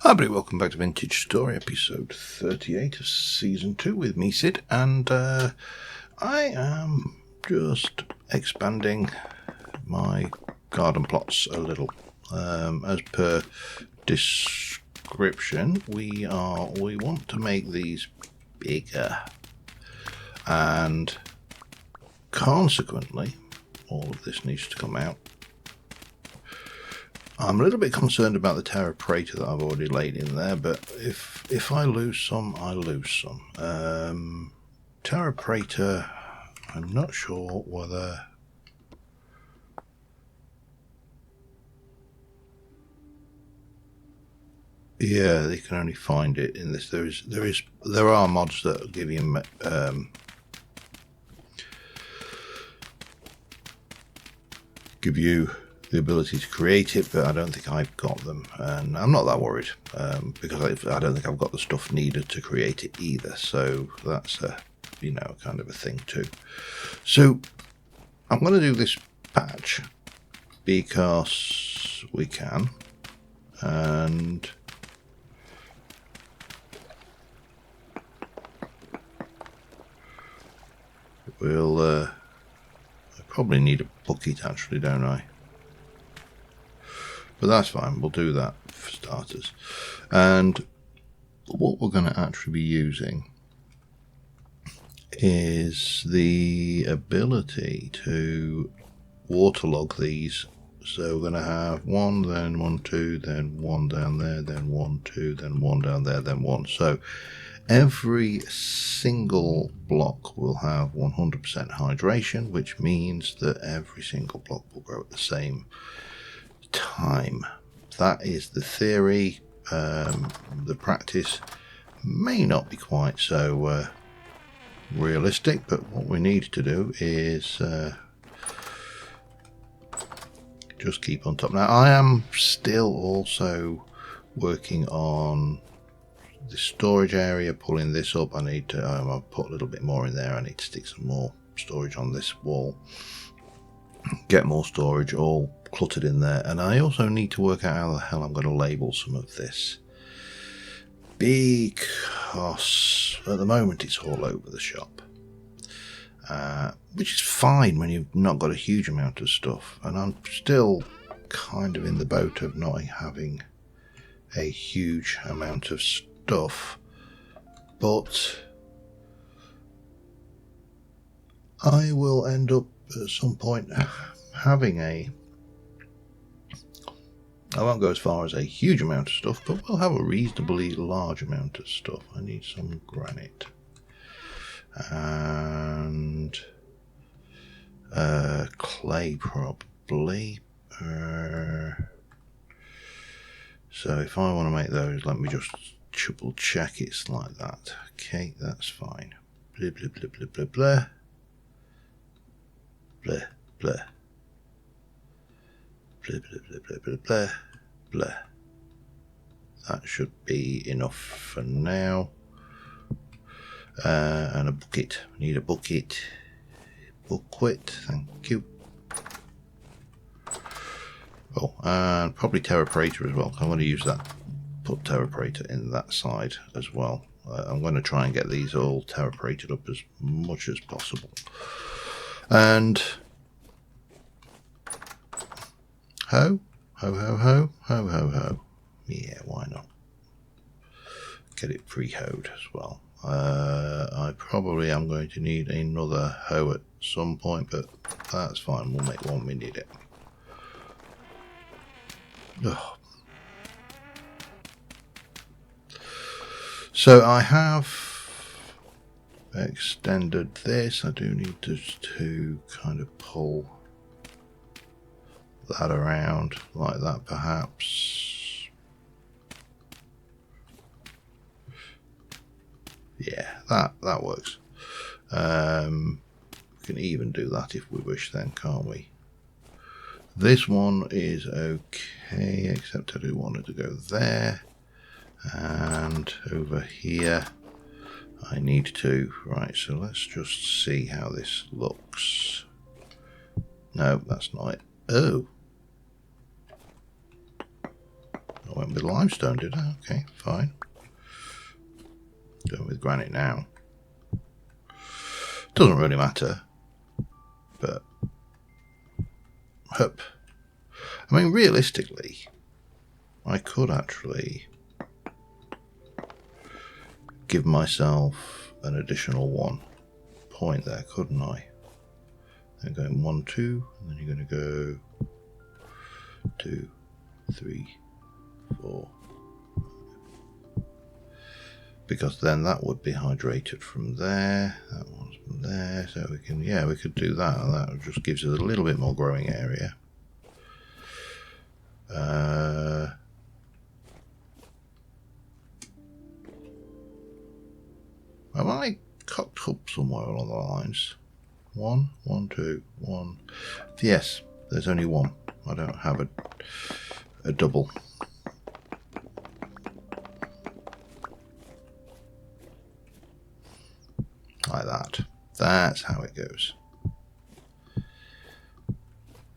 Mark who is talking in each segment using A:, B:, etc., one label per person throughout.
A: Hi everybody, welcome back to Vintage Story, episode 38 of Season 2 with me, Sid, and I am just expanding my garden plots a little. As per description, we want to make these bigger, and consequently, all of this needs to come out. I'm a little bit concerned about the terra preta that I've already laid in there, but if I lose some, I lose some. Terra preta, I'm not sure whether... Yeah, they can only find it in this. There are mods that give you the ability to create it, but I don't think I've got them, and I'm not that worried because I don't think I've got the stuff needed to create it either. So that's a kind of a thing too. So I'm going to do this patch because we can, and I probably need a bucket actually, don't I? But that's fine, we'll do that for starters. And what we're going to actually be using is the ability to waterlog these. So we're going to have one, then 1, 2, then one down there, then 1, 2, then one down there, then one. So every single block will have 100% hydration, which means that every single block will grow at the same time. That is the theory. The practice may not be quite so realistic, but what we need to do is just keep on top. Now I am still also working on the storage area, pulling this up. I need to I'll put a little bit more in there. I need to stick some more storage on this wall, get more storage all cluttered in there, and I also need to work out how the hell I'm going to label some of this, because at the moment it's all over the shop, which is fine when you've not got a huge amount of stuff, and I'm still kind of in the boat of not having a huge amount of stuff, but I will end up at some point having I won't go as far as a huge amount of stuff, but we'll have a reasonably large amount of stuff. I need some granite and clay probably. So if I want to make those, let me just triple check it's like that. Okay, that's fine. Blah, blah, blah, blah, blah, blah. Blah, blah. Blah, blah, blah, blah, blah, blah, blah. That should be enough for now. And a bucket. We need a bucket. Bucket, thank you. Oh, and probably terra preta as well. I'm going to use that. Put terra preta in that side as well. I'm going to try and get these all terra pretaed up as much as possible. And ho, ho, ho, ho, ho, ho, ho. Yeah, why not? Get it pre-hoed as well. I probably am going to need another hoe at some point, but that's fine. We'll make one when we need it. Oh. So I have extended this. I do need to kind of pull that around like that, perhaps. Yeah, that works. We can even do that if we wish then, can't we? This one is okay, except I do want it to go there, and over here I need to. Right, so let's just see how this looks. No, that's not it. Oh, I went with limestone, did I? Okay, fine. Going with granite now. Doesn't really matter. But, hup. I mean, realistically, I could actually give myself an additional 1 point there, couldn't I? Then going 1, 2, and then you're going to go 2, 3, 4. Because then that would be hydrated from there, that one's from there, so we can, yeah, we could do that, and that just gives us a little bit more growing area. Have I cocked up somewhere along the lines? 1, 1, 2, 1. Yes, there's only 1. I don't have a double. Like that. That's how it goes.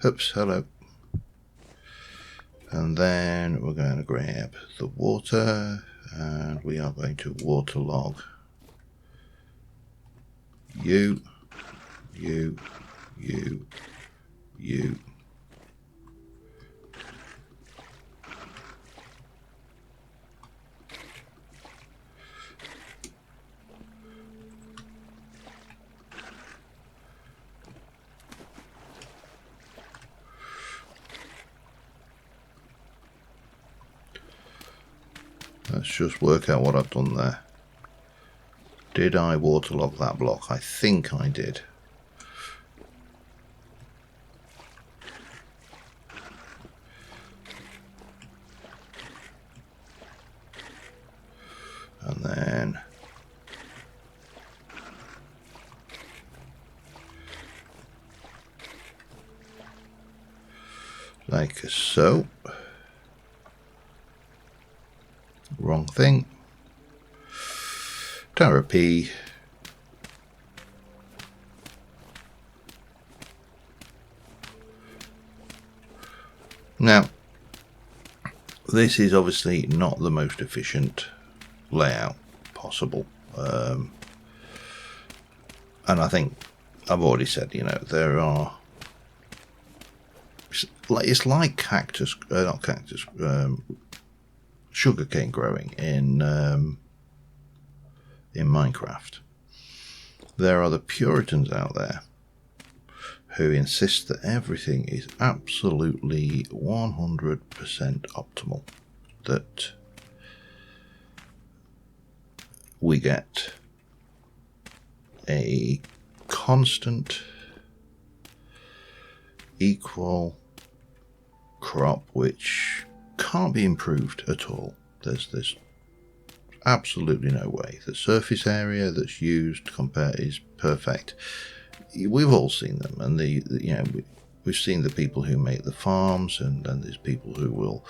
A: Oops, hello. And then we're going to grab the water, and we are going to waterlog you. Let's just work out what I've done there. Did I waterlog that block? I think I did. And then like so. Wrong thing. Therapy. Now, this is obviously not the most efficient layout possible. And I think I've already said, you know, there are... It's like cactus, not cactus, sugarcane growing in Minecraft. There are the Puritans out there who insist that everything is absolutely 100% optimal, that we get a constant equal crop which can't be improved at all. There's absolutely no way. The surface area that's used compared is perfect. We've all seen them, and you know, we've seen the people who make the farms, and then there's people who will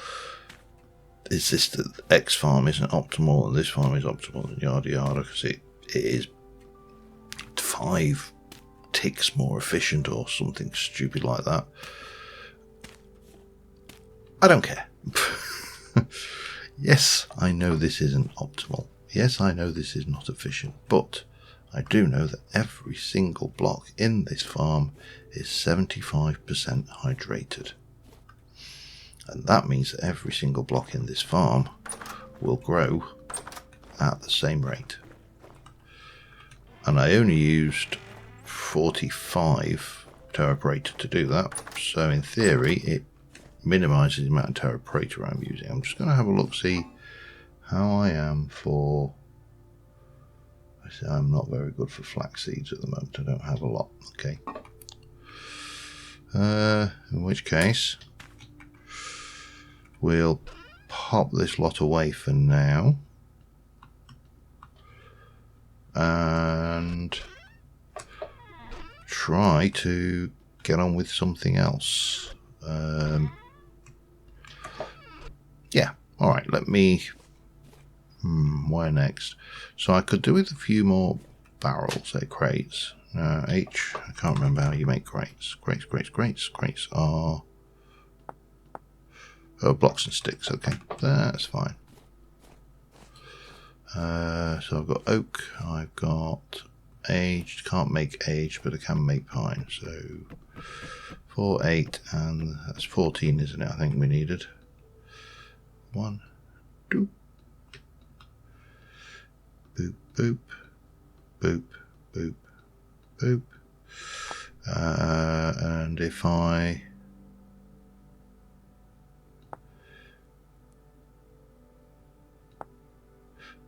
A: insist that X farm isn't optimal and this farm is optimal, and yada yada, because it is 5 ticks more efficient or something stupid like that. I don't care. Yes, I know this isn't optimal. Yes, I know this is not efficient, but I do know that every single block in this farm is 75% hydrated. And that means that every single block in this farm will grow at the same rate. And I only used 45 TerraPrater to do that, so in theory it minimises the amount of TerraPrater I'm using. I'm just going to have a look, see how I am for... I'm not very good for flax seeds at the moment. I don't have a lot. Okay. In which case, we'll pop this lot away for now. And try to get on with something else. Yeah. All right. Let me... where next? So I could do with a few more barrels, crates. I can't remember how you make crates. Crates are... Oh, blocks and sticks. Okay, that's fine. So I've got oak. I've got aged. Can't make aged, but I can make pine. So 4, 8, and that's 14, isn't it? I think we needed 1, 2. Boop, boop, boop, boop, boop. And if I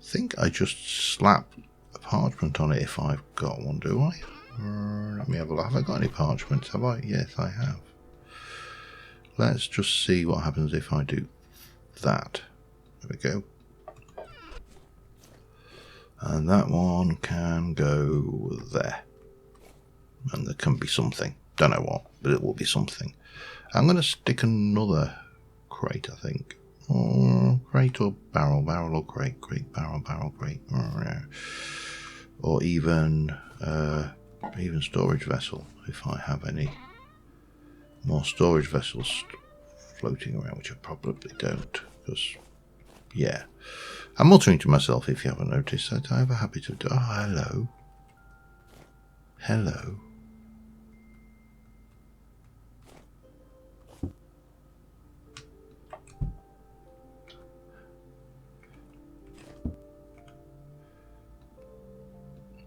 A: think I just slap a parchment on it if I've got one, do I? Let me have a look. Have I got any parchment? Have I? Yes, I have. Let's just see what happens if I do that. There we go. And that one can go there. And there can be something. Don't know what, but it will be something. I'm going to stick another crate, I think. Crate or barrel, barrel or crate, crate, barrel, barrel, crate. Or even storage vessel, if I have any more storage vessels floating around, which I probably don't, because, yeah. I'm muttering to myself, if you haven't noticed, that I have a habit of doing. Oh, hello. Hello.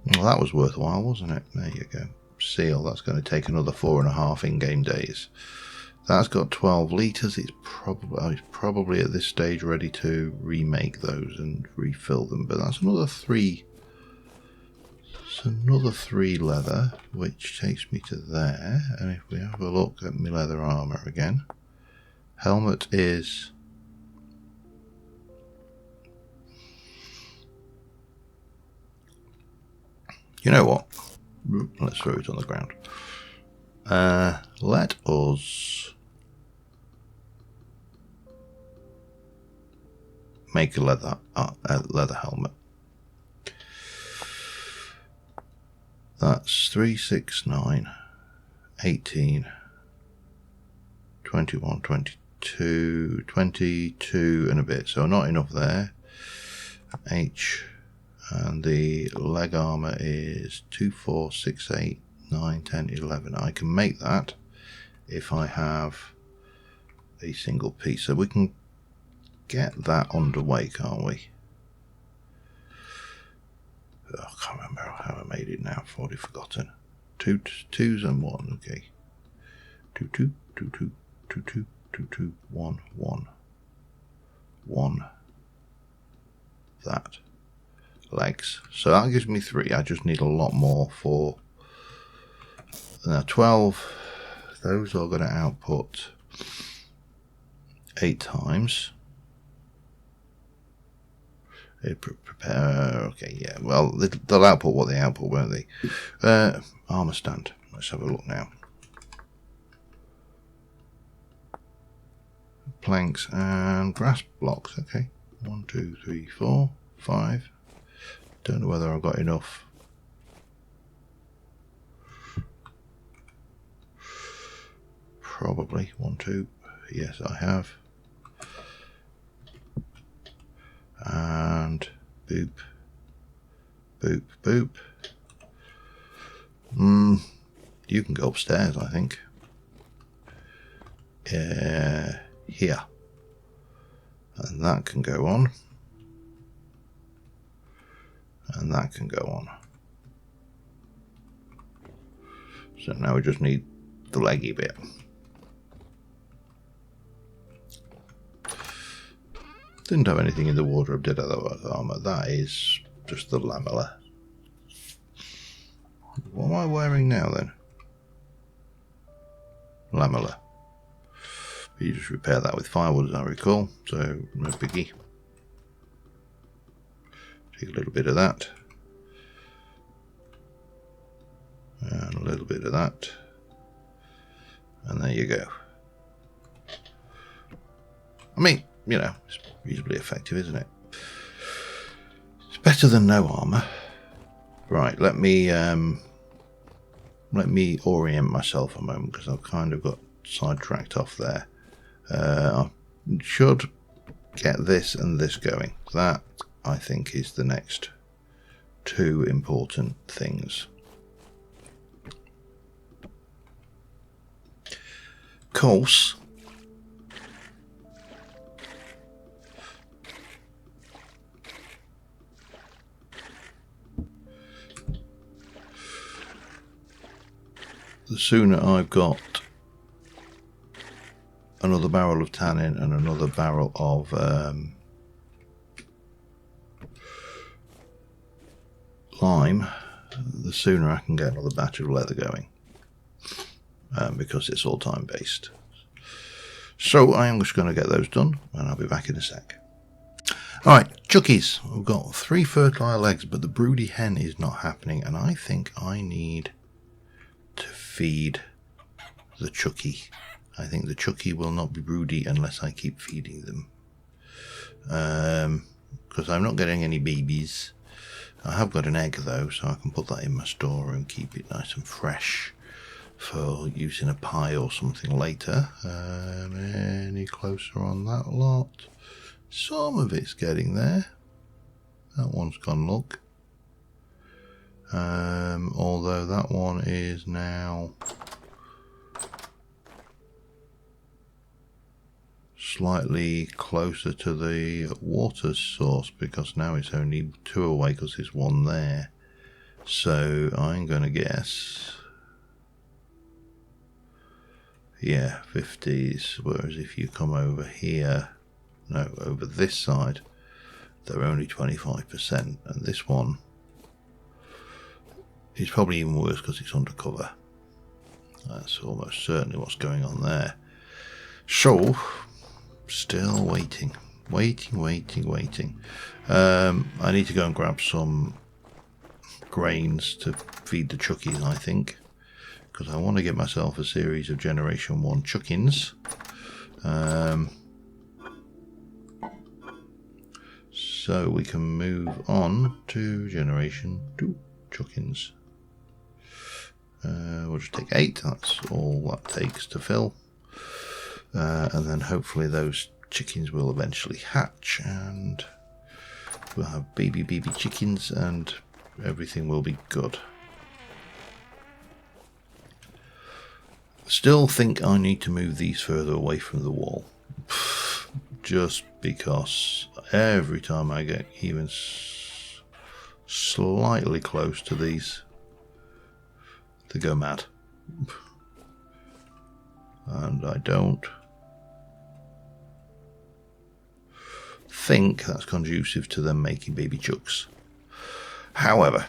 A: Well, that was worthwhile, wasn't it? There you go. Seal, that's going to take another 4.5 in-game days. That's got 12 litres. It's probably at this stage ready to remake those and refill them. But that's another 3. It's another 3 leather, which takes me to there. And if we have a look at my leather armour again, helmet is... You know what? Let's throw it on the ground. Let us make a leather helmet. That's 3, 6, 9, 18, 21, 22, 22 and a bit. So not enough there. H. And the leg armour is 2, 4, 6, 8, 9, 10, 11. I can make that if I have a single piece. So we can get that underway, can't we? Oh, I can't remember how I made it now. I've already forgotten. 2 2s and 1. Okay. 2 2 2 2 2 2 2 2 1 1 1. That. Legs. So that gives me 3. I just need a lot more for 12. Those are going to output 8 times. Prepare. Okay, yeah. Well, they'll output what they output, won't they? Armor stand. Let's have a look now. Planks and grass blocks. Okay. 1, 2, 3, 4, 5. Don't know whether I've got enough. Probably 1, 2. Yes, I have. And boop, boop, boop. You can go upstairs, I think. Here. And that can go on. And that can go on. So now we just need the leggy bit. Didn't have anything in the wardrobe, did I, though, armour? That is just the lamella. What am I wearing now, then? Lamella. You just repair that with firewood, as I recall, so no biggie. Take a little bit of that. And a little bit of that. And there you go. I mean, you know, it's reasonably effective, isn't it? It's better than no armour. Right, let me orient myself a moment, because I've kind of got sidetracked off there. should get this and this going. That, I think, is the next two important things. Of course, the sooner I've got another barrel of tannin and another barrel of lime, the sooner I can get another batch of leather going, because it's all time based. So I am just going to get those done and I'll be back in a sec. Alright, chuckies. We've got 3 fertile eggs, but the broody hen is not happening, and I think I need to feed the chucky. I think the chucky will not be broody unless I keep feeding them. Because I'm not getting any babies. I have got an egg though, so I can put that in my store and keep it nice and fresh for use in a pie or something later. Any closer on that lot? Some of it's getting there. That one's gone, look. Although that one is now slightly closer to the water source, because now it's only 2 away because there's one there. So I'm going to guess, yeah, 50s, whereas if you come over here, no, over this side, they're only 25%, and this one is probably even worse because it's undercover. That's almost certainly what's going on there. So still waiting. I need to go and grab some grains to feed the chuckies, I think, because I want to get myself a series of Generation 1 chuckins. So we can move on to Generation 2 chuckins. We'll just take 8, that's all that takes to fill. And then hopefully those chickens will eventually hatch and we'll have baby chickens and everything will be good. Still think I need to move these further away from the wall, just because every time I get even slightly close to these, they go mad. And I don't think that's conducive to them making baby chucks. However,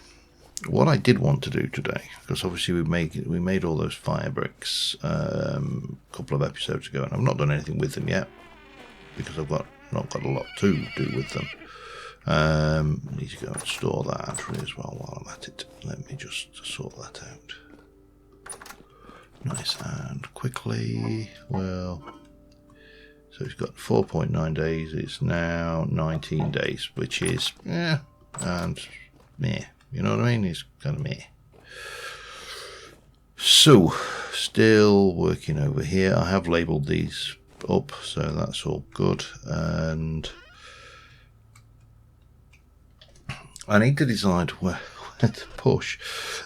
A: what I did want to do today, because obviously we made all those fire bricks a couple of episodes ago, and I've not done anything with them yet because I've not got a lot to do with them. I need to go and store that actually as well while I'm at it. Let me just sort that out nice and quickly. Well, so it's got 4.9 days. It's now 19 days, which is and meh. You know what I mean? It's kind of meh. So, still working over here. I have labelled these up, so that's all good. And I need to decide where to push.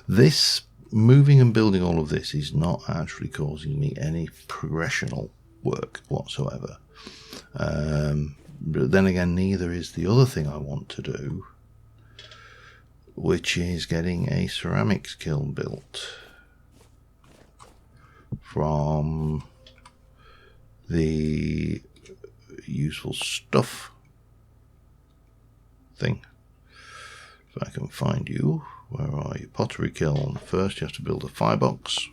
A: This moving and building all of this is not actually causing me any progressional work whatsoever. But then again, neither is the other thing I want to do, which is getting a ceramics kiln built from the useful stuff thing. If I can find you, where are you? Pottery kiln. First you have to build a firebox.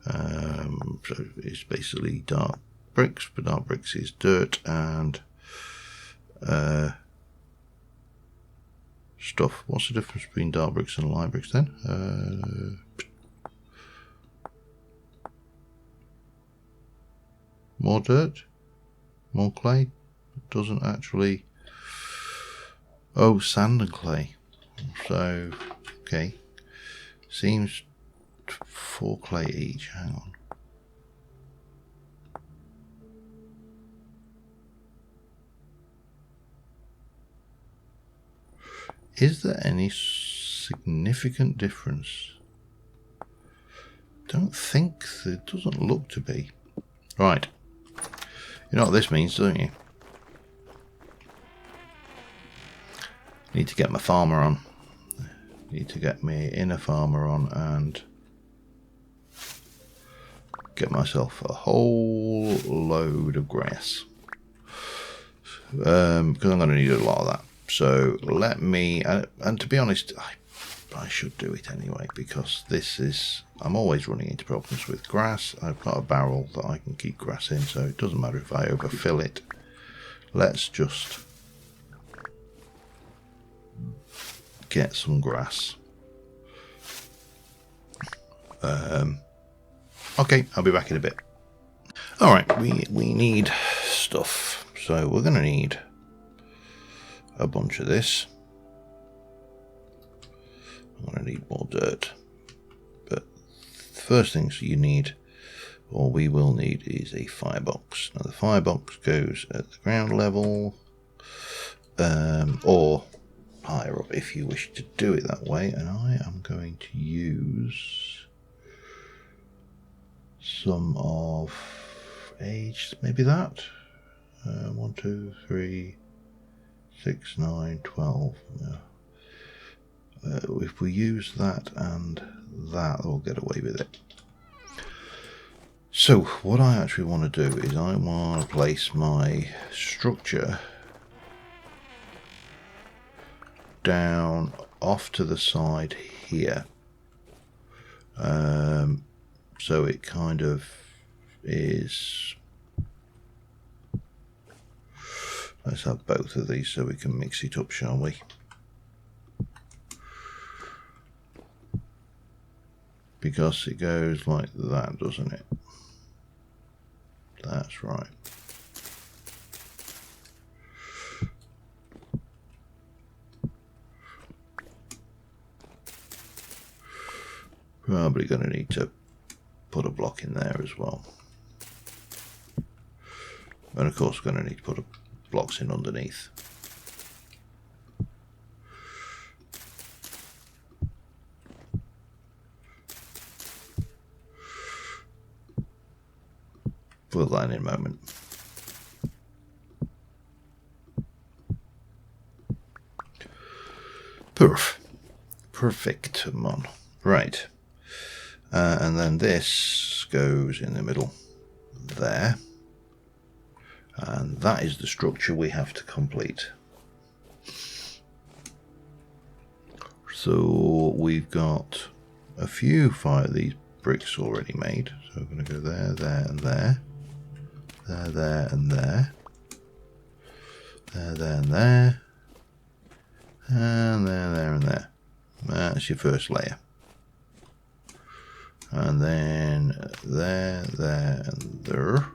A: So it's basically dark bricks, but dark bricks is dirt and stuff. What's the difference between dark bricks and light bricks then? More dirt? More clay? It doesn't actually... Oh, sand and clay. So, okay. Seems 4 clay each. Hang on. Is there any significant difference? Don't think there doesn't look to be. Right. You know what this means, don't you? Need to get my farmer on. Need to get my inner farmer on and get myself a whole load of grass. Because I'm going to need a lot of that. So let me, and to be honest, I should do it anyway, because this is, I'm always running into problems with grass. I've got a barrel that I can keep grass in, so it doesn't matter if I overfill it. Let's just get some grass. Okay, I'll be back in a bit. Alright, we need stuff. So we're going to need a bunch of this. I'm going to need more dirt. But the first things you need, or we will need, is a firebox. Now the firebox goes at the ground level, or higher up if you wish to do it that way. And I am going to use some of age, maybe that. 1, 2, 3, 6, 9, 12. If we use that and that, we'll get away with it. So what I actually want to do is I want to place my structure down off to the side here. So it kind of is. Let's have both of these so we can mix it up, shall we? Because it goes like that, doesn't it? That's right. Probably going to need to put a block in there as well. And of course we're going to need to put blocks in underneath. Put that in a moment. Perfect, man. Right. And then this goes in the middle there. And that is the structure we have to complete. So we've got a few of these bricks already made. So we're going to go there, there, and there. There, there, and there. There, there, and there. And there, there, and there. That's your first layer. And then there, there, and there.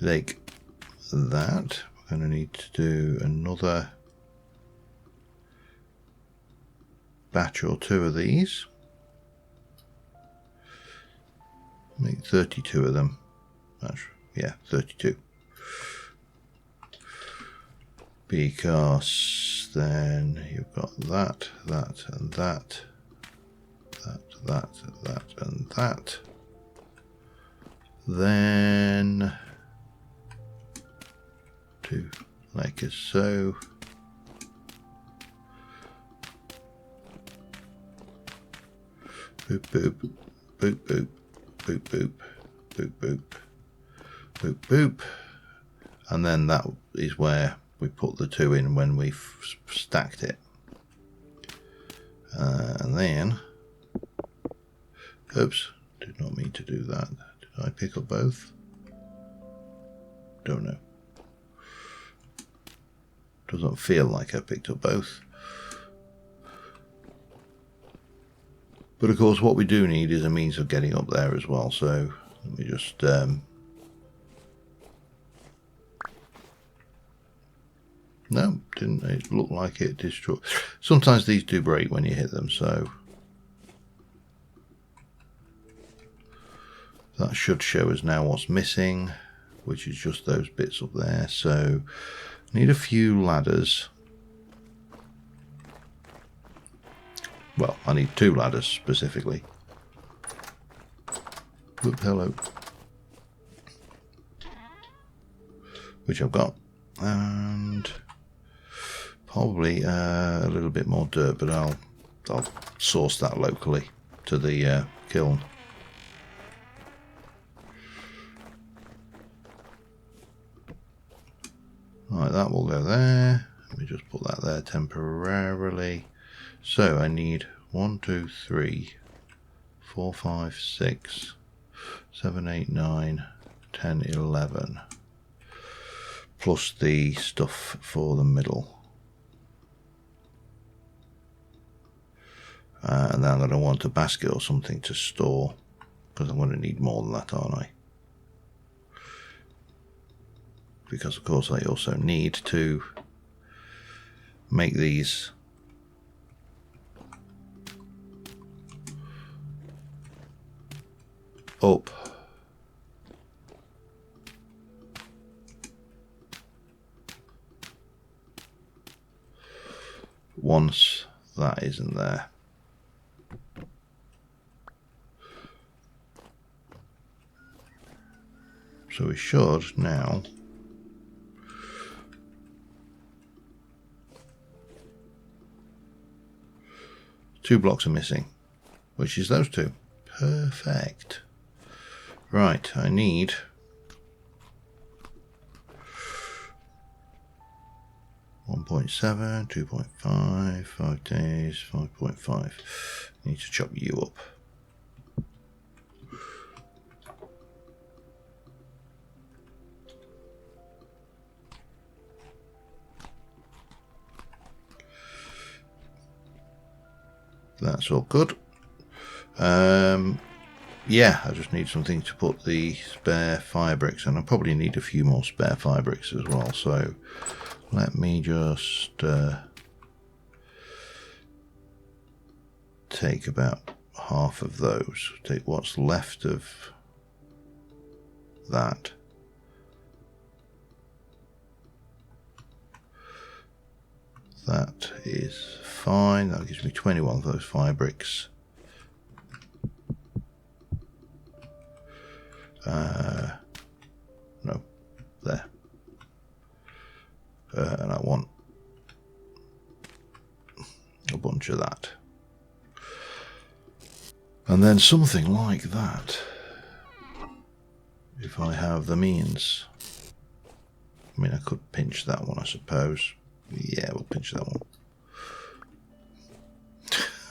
A: Like that. We're going to need to do another batch or two of these. Make 32 of them. Yeah, 32. Because then you've got that, that, and that, that, and that. Then two, like so. Boop, boop, boop, boop, boop, boop, boop, boop, boop, boop. And then that is where we put the two in when we've stacked it. And then, oops, did not mean to do that. Did I pick up both? Don't know. Doesn't feel like I picked up both. But of course what we do need is a means of getting up there as well. So let me just no, didn't it look like it destroyed. Sometimes these do break when you hit them, so that should show us now what's missing. which is just those bits up there. So I need a few ladders. Well, I need 2 ladders specifically. Oop, hello. Which I've got. And probably a little bit more dirt, but I'll source that locally to the kiln. Right, that will go there. Let me just put that there temporarily. So I need 1, 2, 3, 4, 5, 6, 7, 8, 9, 10, 11. Plus the stuff for the middle. And then I'm going to want a basket or something to store, because I'm going to need more than that, aren't I? Because of course I also need to make these up once that isn't there. So we should now two blocks are missing, which is those 2. Perfect. Right, I need 1.7, 2.5, 5 days, 5.5. Need to chop you up. That's all good. Yeah, I just need something to put the spare fire bricks, and I probably need a few more spare fire bricks as well. So let me just take about half of those. Take what's left of that. That is fine. That gives me 21 of those fire bricks. No, there. And I want a bunch of that. And then something like that, if I have the means. I mean, I could pinch that one, I suppose. Yeah, we'll pinch that one.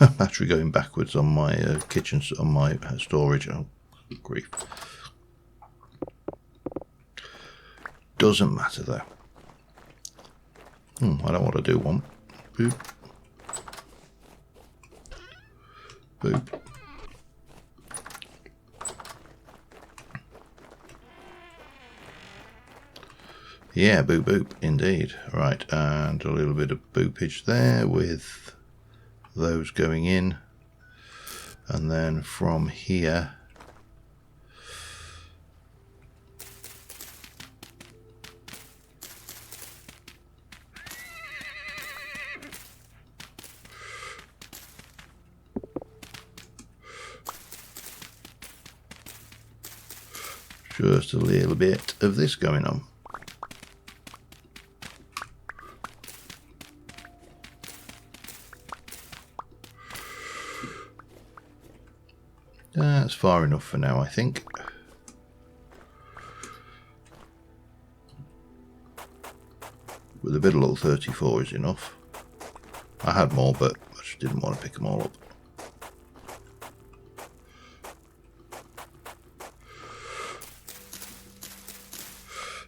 A: I'm actually going backwards on my kitchen, on my storage. Oh, grief. Doesn't matter though. I don't want to do one. Boop. Boop. Yeah, boop boop, indeed. Right, and a little bit of boopage there with those going in. And then from here, just a little bit of this going on. That's far enough for now, I think. With a bit of little 34 is enough. I had more, but I just didn't want to pick them all up.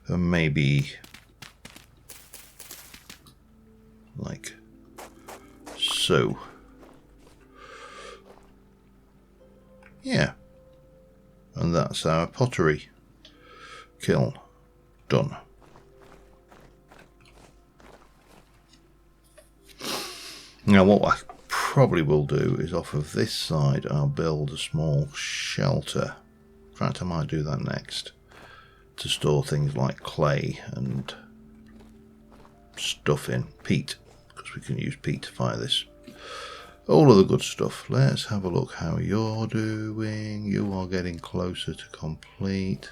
A: And maybe like so. Yeah, and that's our pottery kiln done. Now what I probably will do is off of this side I'll build a small shelter. In fact, I might do that next. to store things like clay and stuff in. Peat, because we can use peat to fire this. All of the good stuff. Let's have a look how you're doing. You are getting closer to complete.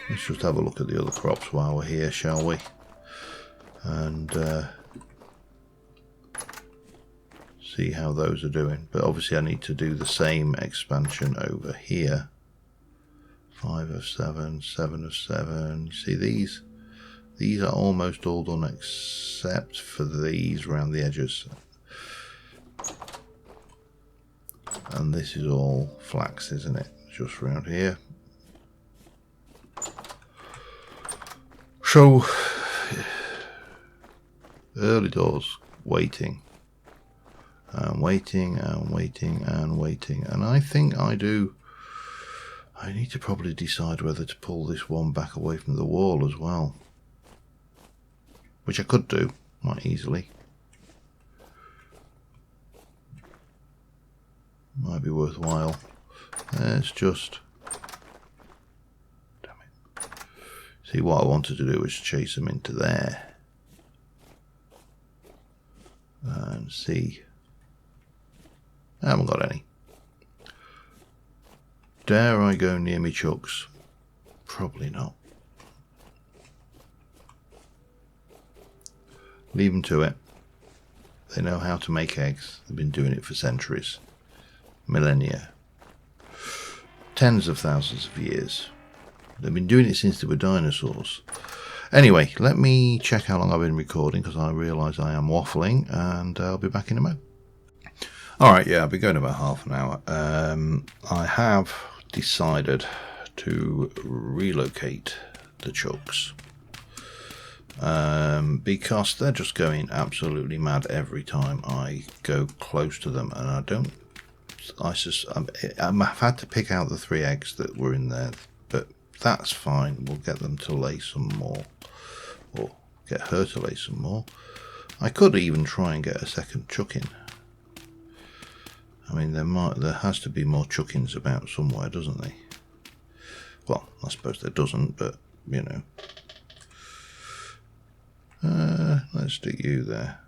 A: Let's just have a look at the other crops while we're here, shall we? And see how those are doing. But obviously I need to do the same expansion over here. 5 of 7, 7 of 7. See, these are almost all done except for these around the edges. And this is all flax, isn't it? Just around here. So, early doors, waiting. And waiting and waiting and waiting. And I think I need to probably decide whether to pull this one back away from the wall as well. Which I could do quite easily. Might be worthwhile. Let's just... Damn it. See, what I wanted to do was chase them into there. And see. I haven't got any. Dare I go near me chucks? Probably not. Leave them to it. They know how to make eggs. They've been doing it for centuries. Millennia. Tens of thousands of years. They've been doing it since there were dinosaurs. Anyway, let me check how long I've been recording, because I realise I am waffling, and I'll be back in a moment. Alright, yeah, I've been going about half an hour. I have decided to relocate the chucks. Because they're just going absolutely mad every time I go close to them, and I've had to pick out the 3 eggs that were in there, but that's fine. We'll get them to lay some more, or get her to lay some more. I could even try and get a second chuck-in. I mean, there has to be more chuck-ins about somewhere, doesn't there? Well, I suppose there doesn't, but you know. Let's stick you there.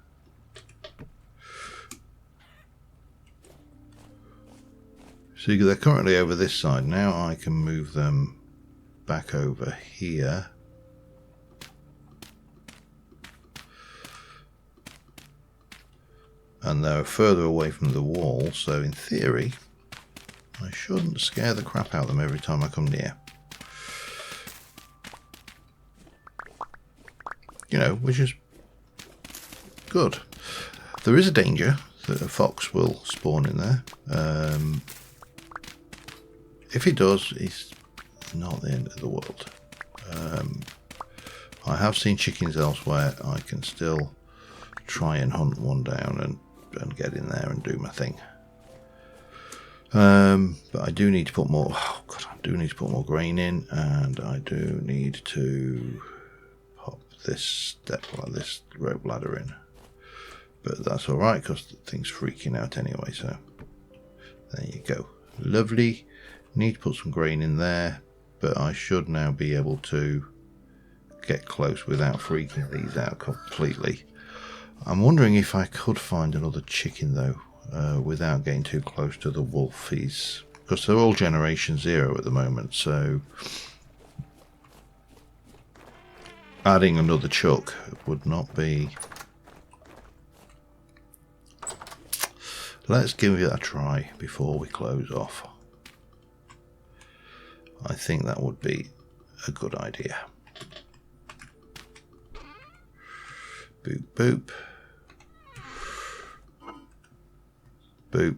A: See, they're currently over this side. Now I can move them back over here. And they're further away from the wall, so in theory, I shouldn't scare the crap out of them every time I come near. You know, which is good. There is a danger that a fox will spawn in there. If he does, it's not the end of the world. I have seen chickens elsewhere. I can still try and hunt one down and get in there and do my thing. But I do need to put more. Oh God, I do need to put more grain in, and I do need to pop this step like this rope ladder in. But that's all right because the thing's freaking out anyway. So there you go. Lovely. Need to put some grain in there, but I should now be able to get close without freaking these out completely. I'm wondering if I could find another chicken though, without getting too close to the wolfies, because they're all generation 0 at the moment, so adding another chuck would not be... Let's give it a try before we close off. I think that would be a good idea. Boop, boop. Boop.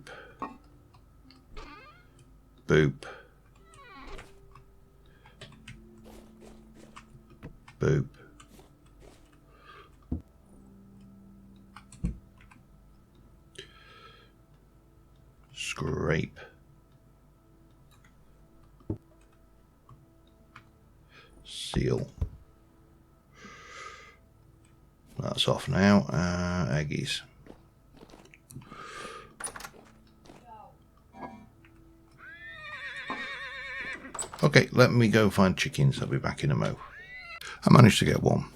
A: Boop. Boop. Scrape. Seal. That's off now. Eggies. Okay, let me go find chickens. I'll be back in a mo. I managed to get one.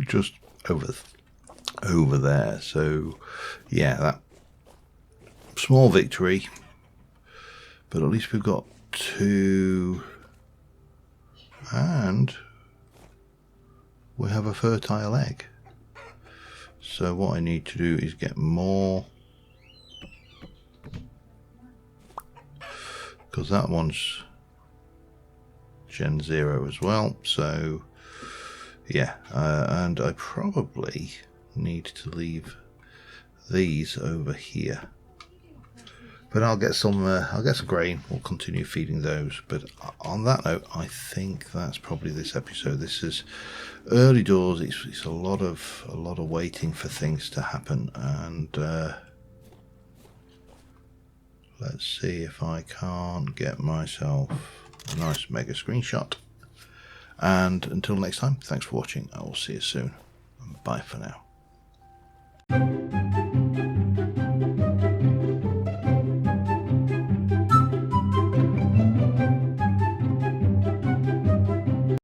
A: Just over there. So, yeah, that small victory. But at least we've got 2. And we have a fertile egg. So what I need to do is get more, because that one's Gen 0 as well. So yeah, and I probably need to leave these over here. But I'll get some grain. We'll continue feeding those. But on that note, I think that's probably this episode. This is early doors. It's a lot of waiting for things to happen. And let's see if I can't get myself a nice mega screenshot. And until next time, thanks for watching. I will see you soon. Bye for now.